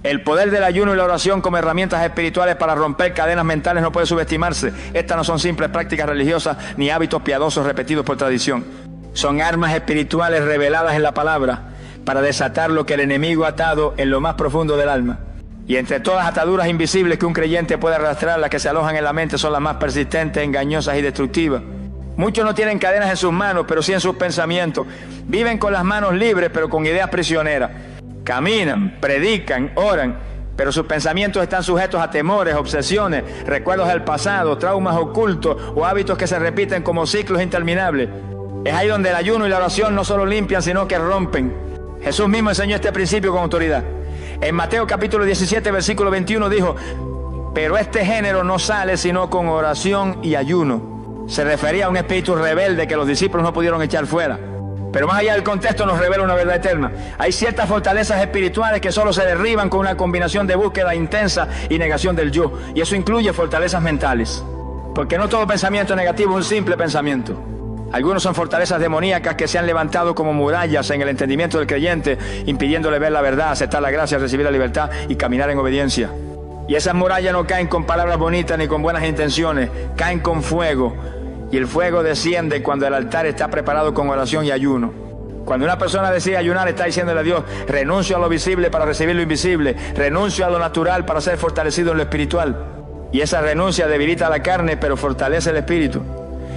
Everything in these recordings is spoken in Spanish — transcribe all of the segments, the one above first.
El poder del ayuno y la oración como herramientas espirituales para romper cadenas mentales no puede subestimarse. Estas no son simples prácticas religiosas ni hábitos piadosos repetidos por tradición. Son armas espirituales reveladas en la palabra para desatar lo que el enemigo ha atado en lo más profundo del alma. Y entre todas las ataduras invisibles que un creyente puede arrastrar, las que se alojan en la mente son las más persistentes, engañosas y destructivas. Muchos no tienen cadenas en sus manos, pero sí en sus pensamientos. Viven con las manos libres, pero con ideas prisioneras. Caminan, predican, oran, pero sus pensamientos están sujetos a temores, obsesiones, recuerdos del pasado, traumas ocultos o hábitos que se repiten como ciclos interminables. Es ahí donde el ayuno y la oración no solo limpian, sino que rompen. Jesús mismo enseñó este principio con autoridad. En Mateo capítulo 17, versículo 21 dijo: pero este género no sale sino con oración y ayuno. Se refería a un espíritu rebelde que los discípulos no pudieron echar fuera. Pero más allá del contexto nos revela una verdad eterna. Hay ciertas fortalezas espirituales que solo se derriban con una combinación de búsqueda intensa y negación del yo. Y eso incluye fortalezas mentales. Porque no todo pensamiento negativo es un simple pensamiento. Algunos son fortalezas demoníacas que se han levantado como murallas en el entendimiento del creyente, impidiéndole ver la verdad, aceptar la gracia, recibir la libertad y caminar en obediencia. Y esas murallas no caen con palabras bonitas ni con buenas intenciones, caen con fuego. Y el fuego desciende cuando el altar está preparado con oración y ayuno. Cuando una persona decide ayunar, está diciéndole a Dios: renuncio a lo visible para recibir lo invisible, renuncio a lo natural para ser fortalecido en lo espiritual. Y esa renuncia debilita la carne, pero fortalece el espíritu.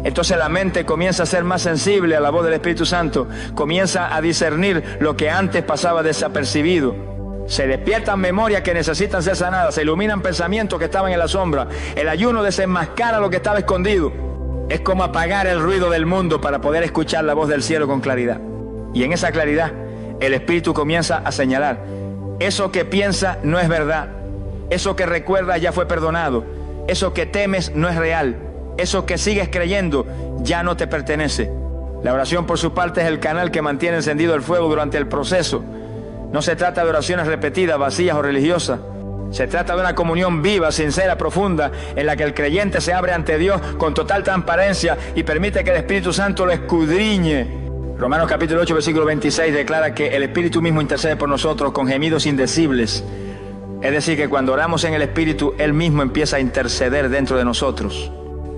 Entonces la mente comienza a ser más sensible a la voz del Espíritu Santo, comienza a discernir lo que antes pasaba desapercibido. Se despiertan memorias que necesitan ser sanadas, se iluminan pensamientos que estaban en la sombra. El ayuno desenmascara lo que estaba escondido. Es como apagar el ruido del mundo para poder escuchar la voz del cielo con claridad. Y en esa claridad, el Espíritu comienza a señalar: eso que piensa no es verdad, eso que recuerda ya fue perdonado, eso que temes no es real, eso que sigues creyendo ya no te pertenece. La oración, por su parte, es el canal que mantiene encendido el fuego durante el proceso. No se trata de oraciones repetidas, vacías o religiosas. Se trata de una comunión viva, sincera, profunda, en la que el creyente se abre ante Dios con total transparencia y permite que el Espíritu Santo lo escudriñe. Romanos capítulo 8, versículo 26 declara que el Espíritu mismo intercede por nosotros con gemidos indecibles. Es decir, que cuando oramos en el Espíritu, Él mismo empieza a interceder dentro de nosotros.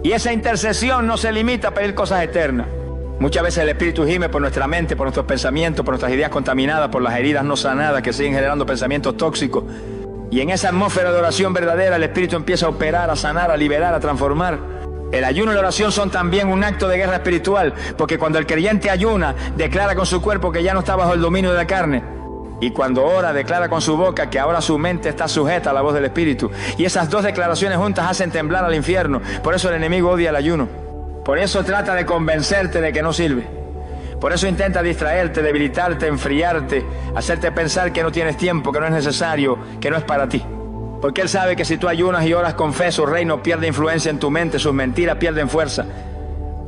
Y esa intercesión no se limita a pedir cosas eternas. Muchas veces el Espíritu gime por nuestra mente, por nuestros pensamientos, por nuestras ideas contaminadas, por las heridas no sanadas que siguen generando pensamientos tóxicos. Y en esa atmósfera de oración verdadera, el Espíritu empieza a operar, a sanar, a liberar, a transformar. El ayuno y la oración son también un acto de guerra espiritual, porque cuando el creyente ayuna, declara con su cuerpo que ya no está bajo el dominio de la carne. Y cuando ora, declara con su boca que ahora su mente está sujeta a la voz del Espíritu. Y esas dos declaraciones juntas hacen temblar al infierno. Por eso el enemigo odia el ayuno. Por eso trata de convencerte de que no sirve. Por eso intenta distraerte, debilitarte, enfriarte, hacerte pensar que no tienes tiempo, que no es necesario, que no es para ti. Porque él sabe que si tú ayunas y oras con fe, su reino pierde influencia en tu mente, sus mentiras pierden fuerza,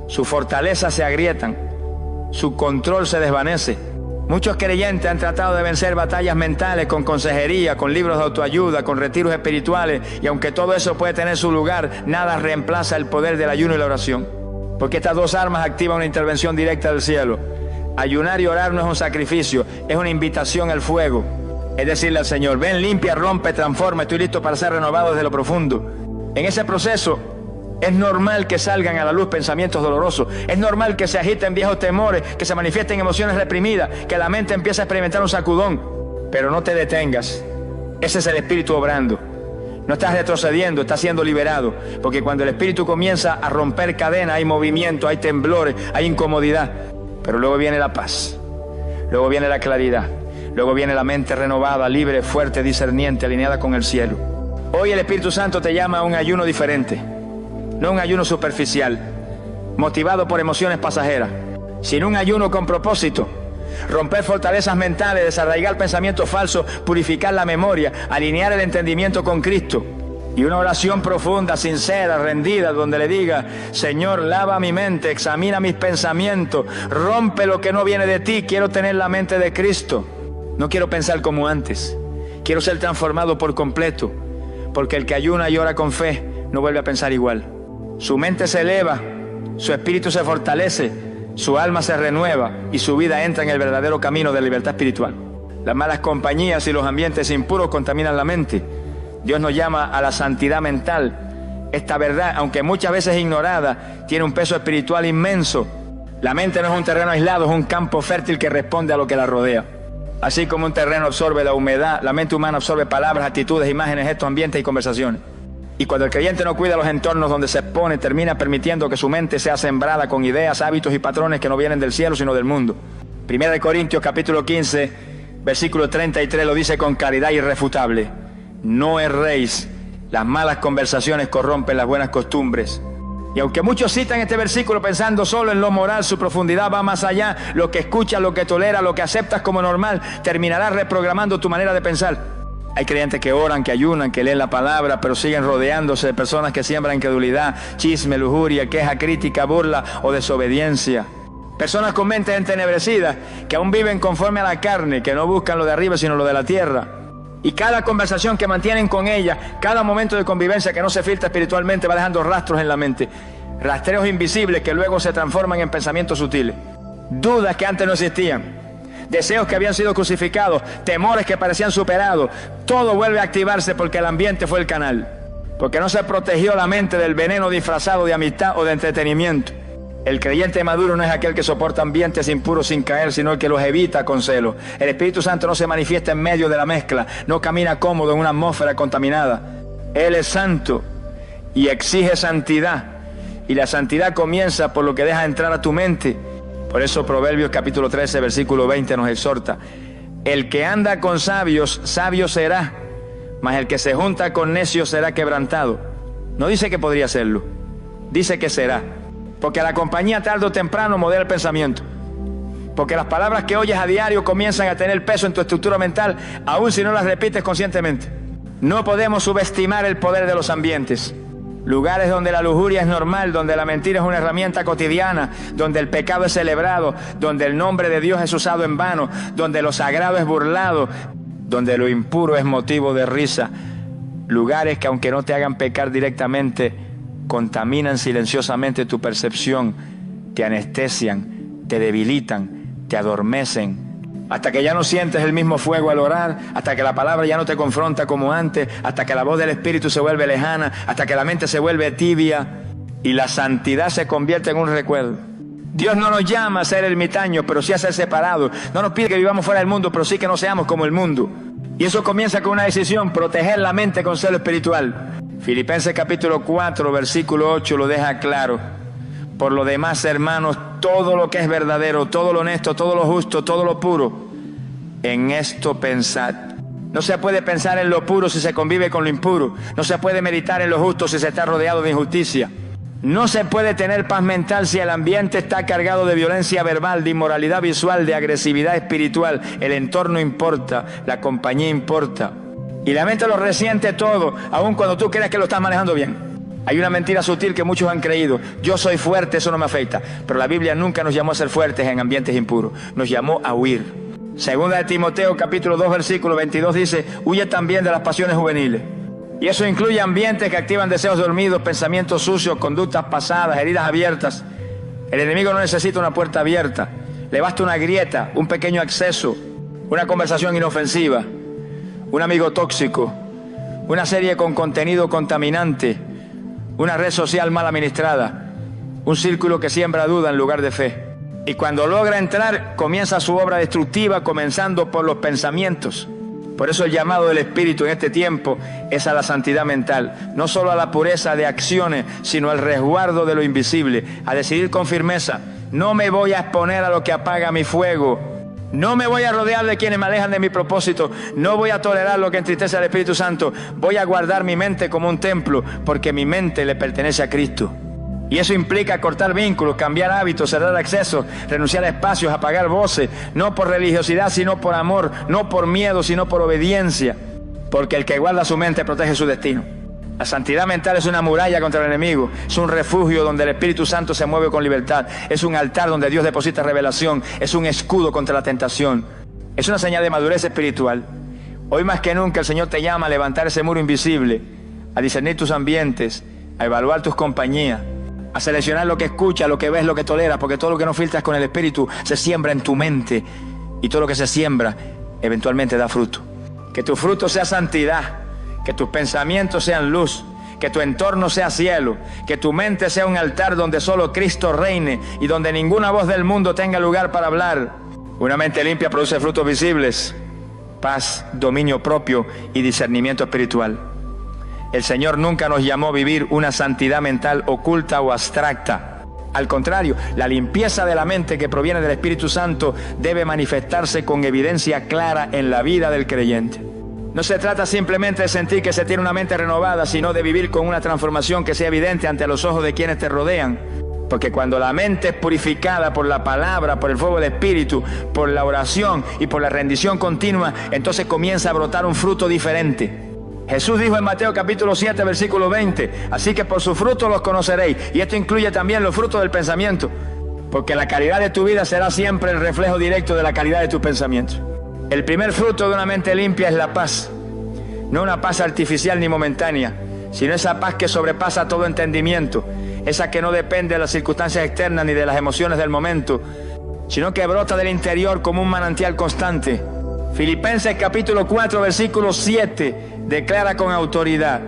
sus fortalezas se agrietan, su control se desvanece. Muchos creyentes han tratado de vencer batallas mentales con consejería, con libros de autoayuda, con retiros espirituales, y aunque todo eso puede tener su lugar, nada reemplaza el poder del ayuno y la oración. Porque estas dos armas activan una intervención directa del cielo. Ayunar y orar no es un sacrificio, es una invitación al fuego. Es decirle al Señor: ven, limpia, rompe, transforma, estoy listo para ser renovado desde lo profundo. En ese proceso es normal que salgan a la luz pensamientos dolorosos, es normal que se agiten viejos temores, que se manifiesten emociones reprimidas, que la mente empiece a experimentar un sacudón. Pero no te detengas, ese es el Espíritu obrando. No estás retrocediendo, estás siendo liberado. Porque cuando el Espíritu comienza a romper cadenas, hay movimiento, hay temblores, hay incomodidad. Pero luego viene la paz, luego viene la claridad, luego viene la mente renovada, libre, fuerte, discerniente, alineada con el cielo. Hoy el Espíritu Santo te llama a un ayuno diferente. No un ayuno superficial, motivado por emociones pasajeras, sino un ayuno con propósito. Romper fortalezas mentales, desarraigar pensamientos falsos, purificar la memoria, alinear el entendimiento con Cristo. Y una oración profunda, sincera, rendida, donde le diga: Señor, lava mi mente, examina mis pensamientos, rompe lo que no viene de ti, quiero tener la mente de Cristo. No quiero pensar como antes, quiero ser transformado por completo, porque el que ayuna y ora con fe no vuelve a pensar igual. Su mente se eleva, su espíritu se fortalece, su alma se renueva y su vida entra en el verdadero camino de libertad espiritual. Las malas compañías y los ambientes impuros contaminan la mente. Dios nos llama a la santidad mental. Esta verdad, aunque muchas veces ignorada, tiene un peso espiritual inmenso. La mente no es un terreno aislado, es un campo fértil que responde a lo que la rodea. Así como un terreno absorbe la humedad, la mente humana absorbe palabras, actitudes, imágenes, gestos, ambientes y conversaciones. Y cuando el creyente no cuida los entornos donde se expone, termina permitiendo que su mente sea sembrada con ideas, hábitos y patrones que no vienen del cielo, sino del mundo. 1 Corintios capítulo 15, versículo 33 lo dice con claridad irrefutable. No erréis, las malas conversaciones corrompen las buenas costumbres. Y aunque muchos citan este versículo pensando solo en lo moral, su profundidad va más allá. Lo que escuchas, lo que toleras, lo que aceptas como normal, terminará reprogramando tu manera de pensar. Hay creyentes que oran, que ayunan, que leen la palabra, pero siguen rodeándose de personas que siembran incredulidad, chisme, lujuria, queja, crítica, burla o desobediencia. Personas con mentes entenebrecidas, que aún viven conforme a la carne, que no buscan lo de arriba sino lo de la tierra. Y cada conversación que mantienen con ella, cada momento de convivencia que no se filtra espiritualmente va dejando rastros en la mente. Rastreos invisibles que luego se transforman en pensamientos sutiles. Dudas que antes no existían. Deseos que habían sido crucificados, temores que parecían superados. Todo vuelve a activarse porque el ambiente fue el canal. Porque no se protegió la mente del veneno disfrazado de amistad o de entretenimiento. El creyente maduro no es aquel que soporta ambientes impuros sin caer, sino el que los evita con celo. El Espíritu Santo no se manifiesta en medio de la mezcla, no camina cómodo en una atmósfera contaminada. Él es santo y exige santidad. Y la santidad comienza por lo que deja entrar a tu mente. Por eso Proverbios capítulo 13, versículo 20 nos exhorta. El que anda con sabios, sabio será, mas el que se junta con necios será quebrantado. No dice que podría serlo, dice que será. Porque la compañía tarde o temprano modela el pensamiento. Porque las palabras que oyes a diario comienzan a tener peso en tu estructura mental, aun si no las repites conscientemente. No podemos subestimar el poder de los ambientes. Lugares donde la lujuria es normal, donde la mentira es una herramienta cotidiana, donde el pecado es celebrado, donde el nombre de Dios es usado en vano, donde lo sagrado es burlado, donde lo impuro es motivo de risa. Lugares que aunque no te hagan pecar directamente, contaminan silenciosamente tu percepción, te anestesian, te debilitan, te adormecen. Hasta que ya no sientes el mismo fuego al orar, hasta que la palabra ya no te confronta como antes, hasta que la voz del Espíritu se vuelve lejana, hasta que la mente se vuelve tibia y la santidad se convierte en un recuerdo. Dios no nos llama a ser ermitaños, pero sí a ser separados. No nos pide que vivamos fuera del mundo, pero sí que no seamos como el mundo. Y eso comienza con una decisión, proteger la mente con celo espiritual. Filipenses capítulo 4, versículo 8 lo deja claro. Por lo demás, hermanos, todo lo que es verdadero, todo lo honesto, todo lo justo, todo lo puro, en esto pensad. No se puede pensar en lo puro si se convive con lo impuro. No se puede meditar en lo justo si se está rodeado de injusticia. No se puede tener paz mental si el ambiente está cargado de violencia verbal, de inmoralidad visual, de agresividad espiritual. El entorno importa, la compañía importa. Y la mente lo resiente todo, aun cuando tú crees que lo estás manejando bien. Hay una mentira sutil que muchos han creído. Yo soy fuerte, eso no me afecta. Pero la Biblia nunca nos llamó a ser fuertes en ambientes impuros. Nos llamó a huir. Segunda de Timoteo, capítulo 2, versículo 22 dice, huye también de las pasiones juveniles. Y eso incluye ambientes que activan deseos dormidos, pensamientos sucios, conductas pasadas, heridas abiertas. El enemigo no necesita una puerta abierta. Le basta una grieta, un pequeño acceso, una conversación inofensiva, un amigo tóxico, una serie con contenido contaminante, una red social mal administrada, un círculo que siembra duda en lugar de fe. Y cuando logra entrar, comienza su obra destructiva, comenzando por los pensamientos. Por eso el llamado del Espíritu en este tiempo es a la santidad mental, no solo a la pureza de acciones, sino al resguardo de lo invisible, a decidir con firmeza, no me voy a exponer a lo que apaga mi fuego, no me voy a rodear de quienes me alejan de mi propósito, no voy a tolerar lo que entristece al Espíritu Santo, voy a guardar mi mente como un templo, porque mi mente le pertenece a Cristo. Y eso implica cortar vínculos, cambiar hábitos, cerrar accesos, renunciar a espacios, apagar voces, no por religiosidad, sino por amor, no por miedo, sino por obediencia, porque el que guarda su mente protege su destino. La santidad mental es una muralla contra el enemigo, es un refugio donde el Espíritu Santo se mueve con libertad, es un altar donde Dios deposita revelación, es un escudo contra la tentación, es una señal de madurez espiritual. Hoy más que nunca el Señor te llama a levantar ese muro invisible, a discernir tus ambientes, a evaluar tus compañías, a seleccionar lo que escuchas, lo que ves, lo que toleras, porque todo lo que no filtras con el Espíritu se siembra en tu mente, y todo lo que se siembra eventualmente da fruto. Que tu fruto sea santidad, que tus pensamientos sean luz, que tu entorno sea cielo, que tu mente sea un altar donde solo Cristo reine y donde ninguna voz del mundo tenga lugar para hablar. Una mente limpia produce frutos visibles: paz, dominio propio y discernimiento espiritual. El Señor nunca nos llamó a vivir una santidad mental oculta o abstracta. Al contrario, la limpieza de la mente que proviene del Espíritu Santo debe manifestarse con evidencia clara en la vida del creyente. No se trata simplemente de sentir que se tiene una mente renovada, sino de vivir con una transformación que sea evidente ante los ojos de quienes te rodean. Porque cuando la mente es purificada por la palabra, por el fuego del Espíritu, por la oración y por la rendición continua, entonces comienza a brotar un fruto diferente. Jesús dijo en Mateo capítulo 7, versículo 20, así que por sus frutos los conoceréis. Y esto incluye también los frutos del pensamiento, porque la calidad de tu vida será siempre el reflejo directo de la calidad de tus pensamientos. El primer fruto de una mente limpia es la paz. No una paz artificial ni momentánea, sino esa paz que sobrepasa todo entendimiento. Esa que no depende de las circunstancias externas ni de las emociones del momento, sino que brota del interior como un manantial constante. Filipenses capítulo 4, versículo 7 declara con autoridad: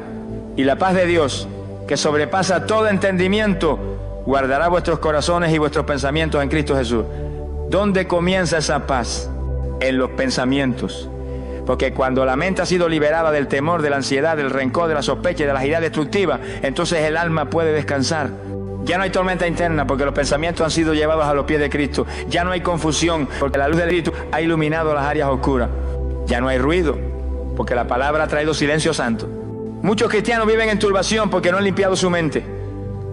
y la paz de Dios, que sobrepasa todo entendimiento, guardará vuestros corazones y vuestros pensamientos en Cristo Jesús. ¿Dónde comienza esa paz? En los pensamientos. Porque cuando la mente ha sido liberada del temor, de la ansiedad, del rencor, de la sospecha y de las ideas destructivas, entonces el alma puede descansar. Ya no hay tormenta interna porque los pensamientos han sido llevados a los pies de Cristo. Ya no hay confusión porque la luz del Espíritu ha iluminado las áreas oscuras. Ya no hay ruido porque la palabra ha traído silencio santo. Muchos cristianos viven en turbación porque no han limpiado su mente.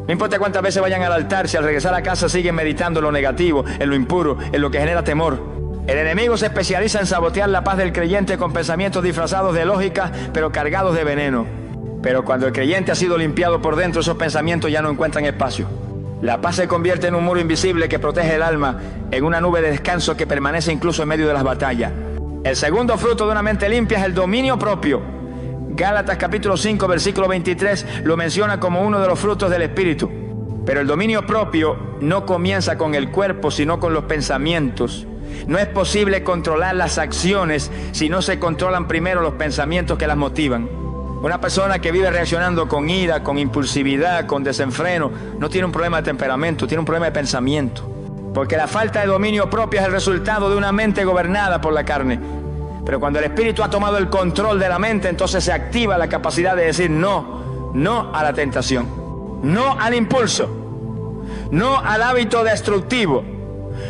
No importa cuántas veces vayan al altar, si al regresar a casa siguen meditando en lo negativo, en lo impuro, en lo que genera temor. El enemigo se especializa en sabotear la paz del creyente con pensamientos disfrazados de lógica, pero cargados de veneno. Pero cuando el creyente ha sido limpiado por dentro, esos pensamientos ya no encuentran espacio. La paz se convierte en un muro invisible que protege el alma, en una nube de descanso que permanece incluso en medio de las batallas. El segundo fruto de una mente limpia es el dominio propio. Gálatas capítulo 5, versículo 23 lo menciona como uno de los frutos del Espíritu. Pero el dominio propio no comienza con el cuerpo, sino con los pensamientos. No es posible controlar las acciones si no se controlan primero los pensamientos que las motivan. Una persona que vive reaccionando con ira, con impulsividad, con desenfreno, no tiene un problema de temperamento, tiene un problema de pensamiento. Porque la falta de dominio propio es el resultado de una mente gobernada por la carne. Pero cuando el Espíritu ha tomado el control de la mente, entonces se activa la capacidad de decir no, no a la tentación, no al impulso, no al hábito destructivo,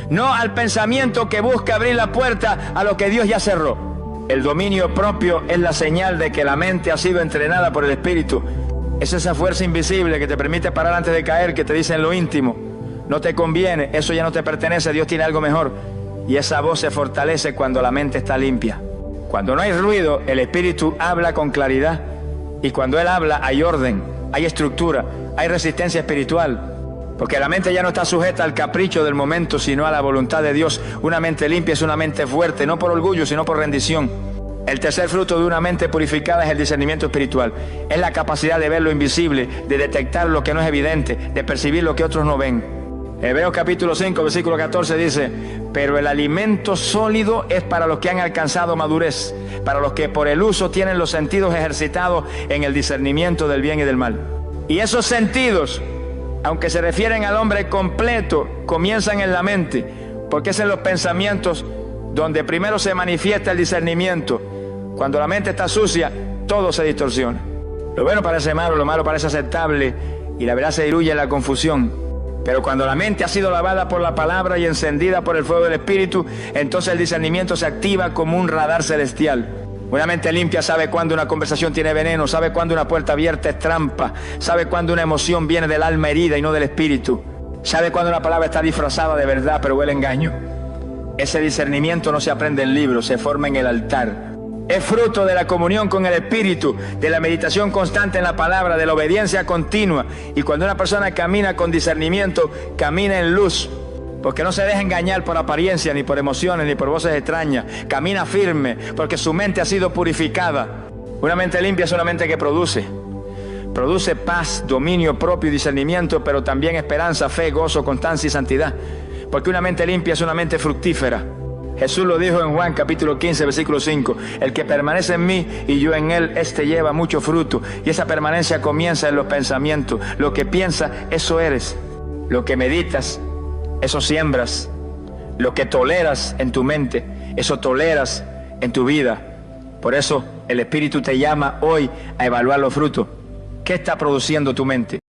no al pensamiento que busca abrir la puerta a lo que Dios ya cerró. El dominio propio es la señal de que la mente ha sido entrenada por el Espíritu. Es esa fuerza invisible que te permite parar antes de caer, que te dice en lo íntimo: no te conviene, eso ya no te pertenece, Dios tiene algo mejor. Y esa voz se fortalece cuando la mente está limpia. Cuando no hay ruido, el Espíritu habla con claridad. Y cuando Él habla, hay orden, hay estructura, hay resistencia espiritual. Porque la mente ya no está sujeta al capricho del momento, sino a la voluntad de Dios. Una mente limpia es una mente fuerte, no por orgullo, sino por rendición. El tercer fruto de una mente purificada es el discernimiento espiritual. Es la capacidad de ver lo invisible, de detectar lo que no es evidente, de percibir lo que otros no ven. Hebreos capítulo 5, versículo 14 dice: pero el alimento sólido es para los que han alcanzado madurez, para los que por el uso tienen los sentidos ejercitados en el discernimiento del bien y del mal. Y esos sentidos, aunque se refieren al hombre completo, comienzan en la mente, porque es en los pensamientos donde primero se manifiesta el discernimiento. Cuando la mente está sucia, todo se distorsiona. Lo bueno parece malo, lo malo parece aceptable, y la verdad se diluye en la confusión. Pero cuando la mente ha sido lavada por la palabra y encendida por el fuego del Espíritu, entonces el discernimiento se activa como un radar celestial. Una mente limpia sabe cuándo una conversación tiene veneno, sabe cuándo una puerta abierta es trampa, sabe cuándo una emoción viene del alma herida y no del espíritu, sabe cuándo una palabra está disfrazada de verdad pero huele a engaño. Ese discernimiento no se aprende en libros, se forma en el altar. Es fruto de la comunión con el Espíritu, de la meditación constante en la palabra, de la obediencia continua. Y cuando una persona camina con discernimiento, camina en luz, porque no se deja engañar por apariencia, ni por emociones, ni por voces extrañas. Camina firme, porque su mente ha sido purificada. Una mente limpia es una mente que produce paz, dominio propio y discernimiento, pero también esperanza, fe, gozo, constancia y santidad. Porque una mente limpia es una mente fructífera. Jesús lo dijo en Juan capítulo 15, versículo 5. El que permanece en mí y yo en él, este lleva mucho fruto. Y esa permanencia comienza en los pensamientos. Lo que piensas, eso eres. Lo que meditas, eso siembras. Lo que toleras en tu mente, eso toleras en tu vida. Por eso el Espíritu te llama hoy a evaluar los frutos. ¿Qué está produciendo tu mente?